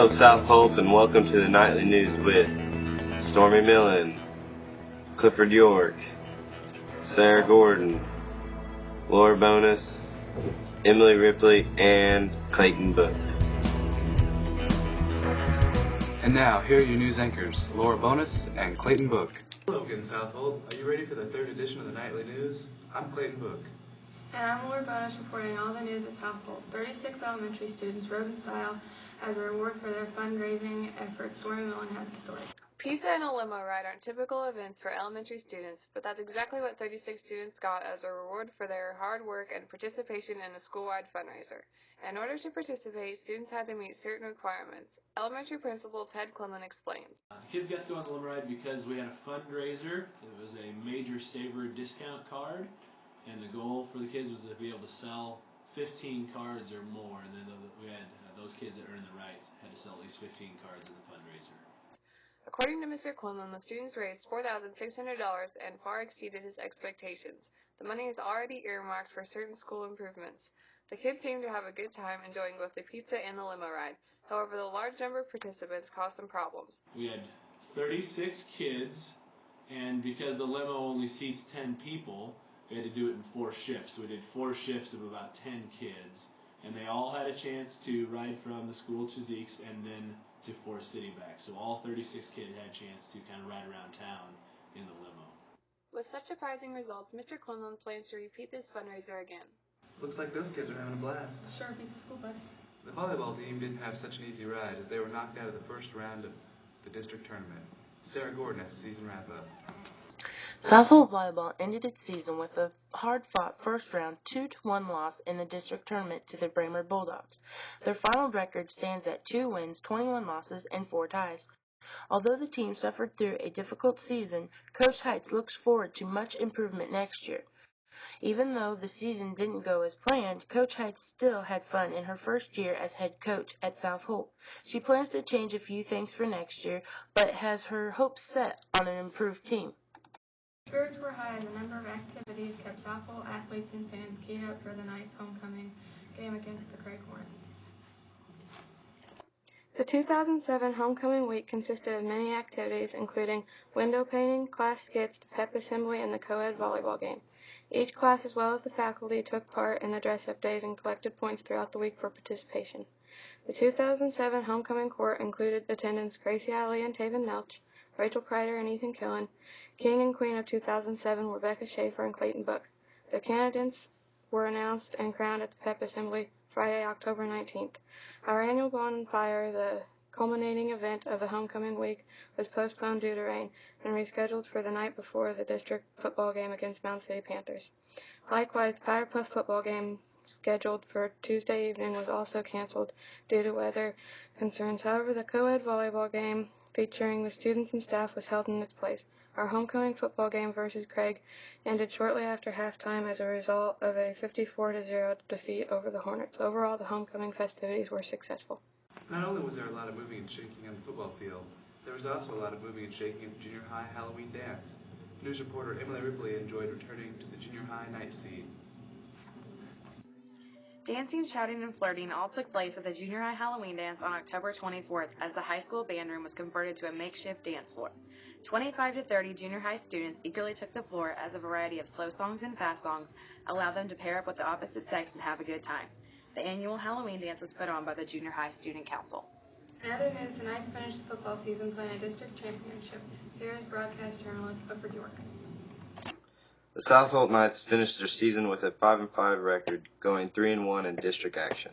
Hello, South Holt, and welcome to the Nightly News with Stormy Millen, Clifford York, Sarah Gordon, Laura Bonus, Emily Ripley, and Clayton Book. And now, here are your news anchors, Laura Bonus and Clayton Book. Hello again, South Holt. Are you ready for the third edition of the Nightly News? I'm Clayton Book. And I'm Laura Bonus reporting all the news at South Holt. 36 elementary students rode in style as a reward for their fundraising efforts. Stormy Millen has the story. Pizza and a limo ride aren't typical events for elementary students, but that's exactly what 36 students got as a reward for their hard work and participation in a school-wide fundraiser. In order to participate, students had to meet certain requirements. Elementary Principal Ted Quinlan explains. Kids got to go on the limo ride because we had a fundraiser. It was a major saver discount card, and the goal for the kids was to be able to sell 15 cards or more, and then we had those kids that earned the right had to sell at least 15 cards in the fundraiser. According to Mr. Quinlan, the students raised $4,600 and far exceeded his expectations. The money is already earmarked for certain school improvements. The kids seemed to have a good time enjoying both the pizza and the limo ride. However, the large number of participants caused some problems. We had 36 kids, and because the limo only seats 10 people, we had to do it in 4 shifts. We did 4 shifts of about 10 kids, and they all had a chance to ride from the school to Zeke's and then to Forest City back. So all 36 kids had a chance to kind of ride around town in the limo. With such surprising results, Mr. Quinlan plans to repeat this fundraiser again. Looks like those kids are having a blast. Sure beats the school bus. The volleyball team didn't have such an easy ride as they were knocked out of the first round of the district tournament. Sarah Gordon has the season wrap-up. South Holt Volleyball ended its season with a hard-fought first-round 2-1 loss in the district tournament to the Braemar Bulldogs. Their final record stands at 2 wins, 21 losses, and 4 ties. Although the team suffered through a difficult season, Coach Heights looks forward to much improvement next year. Even though the season didn't go as planned, Coach Heights still had fun in her first year as head coach at South Holt. She plans to change a few things for next year, but has her hopes set on an improved team. Spirits were high and the number of activities kept South Holt athletes and fans keyed up for the night's homecoming game against the Craig Hornets. The 2007 homecoming week consisted of many activities, including window painting, class skits, the pep assembly, and the co-ed volleyball game. Each class, as well as the faculty, took part in the dress-up days and collected points throughout the week for participation. The 2007 homecoming court included attendants Gracie Alley and Taven Nelch, Rachel Kreider and Ethan Killen, King and Queen of 2007 Rebecca Schaefer and Clayton Book. The candidates were announced and crowned at the pep assembly Friday, October 19th. Our annual bonfire, the culminating event of the homecoming week, was postponed due to rain and rescheduled for the night before the district football game against Mound City Panthers. Likewise, the Powder Puff football game scheduled for Tuesday evening was also canceled due to weather concerns. However, the co-ed volleyball game featuring the students and staff was held in its place. Our homecoming football game versus Craig ended shortly after halftime as a result of a 54-0 defeat over the Hornets. Overall, the homecoming festivities were successful. Not only was there a lot of moving and shaking on the football field, there was also a lot of moving and shaking at the junior high Halloween dance. News reporter Emily Ripley enjoyed returning to the junior high night scene. Dancing, shouting, and flirting all took place at the junior high Halloween dance on October 24th as the high school band room was converted to a makeshift dance floor. 25 to 30 junior high students eagerly took the floor as a variety of slow songs and fast songs allowed them to pair up with the opposite sex and have a good time. The annual Halloween dance was put on by the Junior High Student Council. In other news, the Knights finished the football season playing a district championship. Here is broadcast journalist Clifford York. The South Holt Knights finished their season with a 5-5 record, going 3-1 in district action.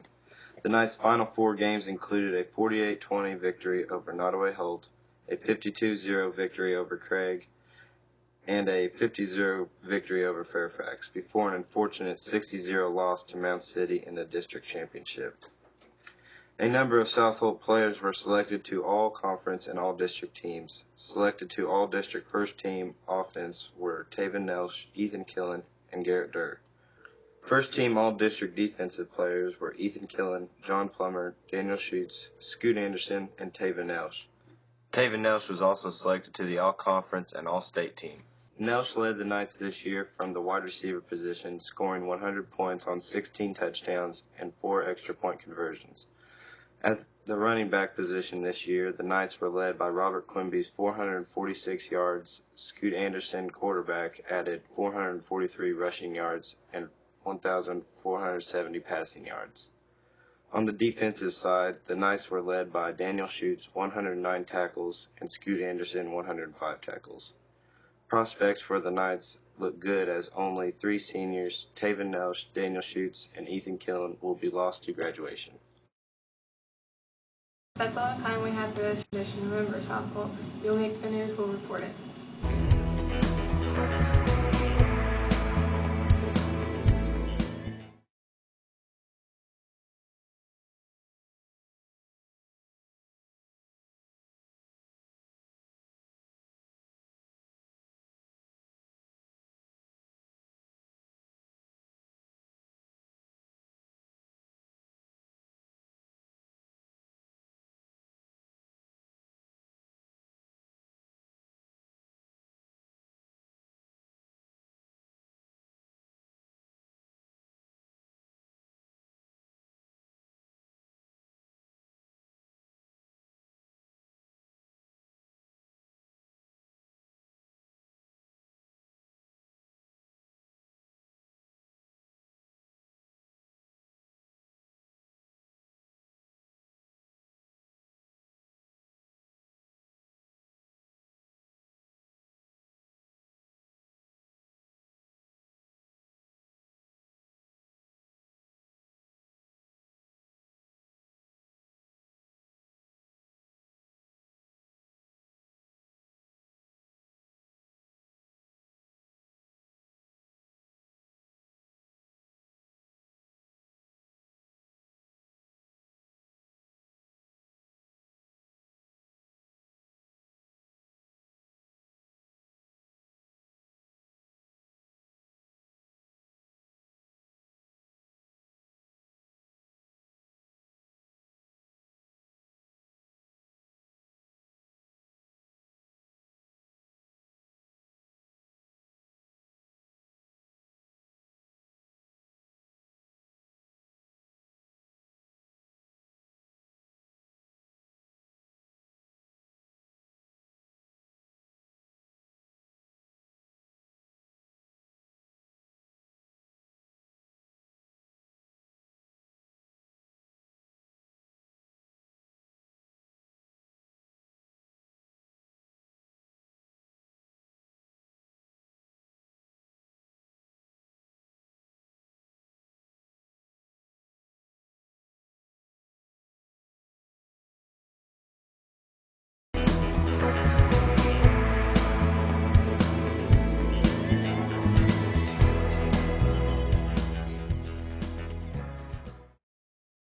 The Knights' final 4 games included a 48-20 victory over Nottoway Holt, a 52-0 victory over Craig, and a 50-0 victory over Fairfax, before an unfortunate 60-0 loss to Mound City in the district championship. A number of South Holt players were selected to all-conference and all-district teams. Selected to all-district first-team offense were Taven Nelsh, Ethan Killen, and Garrett Durr. First-team all-district defensive players were Ethan Killen, John Plummer, Daniel Schutz, Scoot Anderson, and Taven Nelsh. Taven Nelsh was also selected to the all-conference and all-state team. Nelsh led the Knights this year from the wide receiver position, scoring 100 points on 16 touchdowns and 4 extra point conversions. At the running back position this year, the Knights were led by Robert Quimby's 446 yards. Scoot Anderson, quarterback, added 443 rushing yards and 1,470 passing yards. On the defensive side, the Knights were led by Daniel Schutz, 109 tackles, and Scoot Anderson, 105 tackles. Prospects for the Knights look good as only 3 seniors, Taven Nelsh, Daniel Schutz, and Ethan Killen, will be lost to graduation. That's all the time we have for this edition. Remember, South Holt, you'll make the news, we'll report it.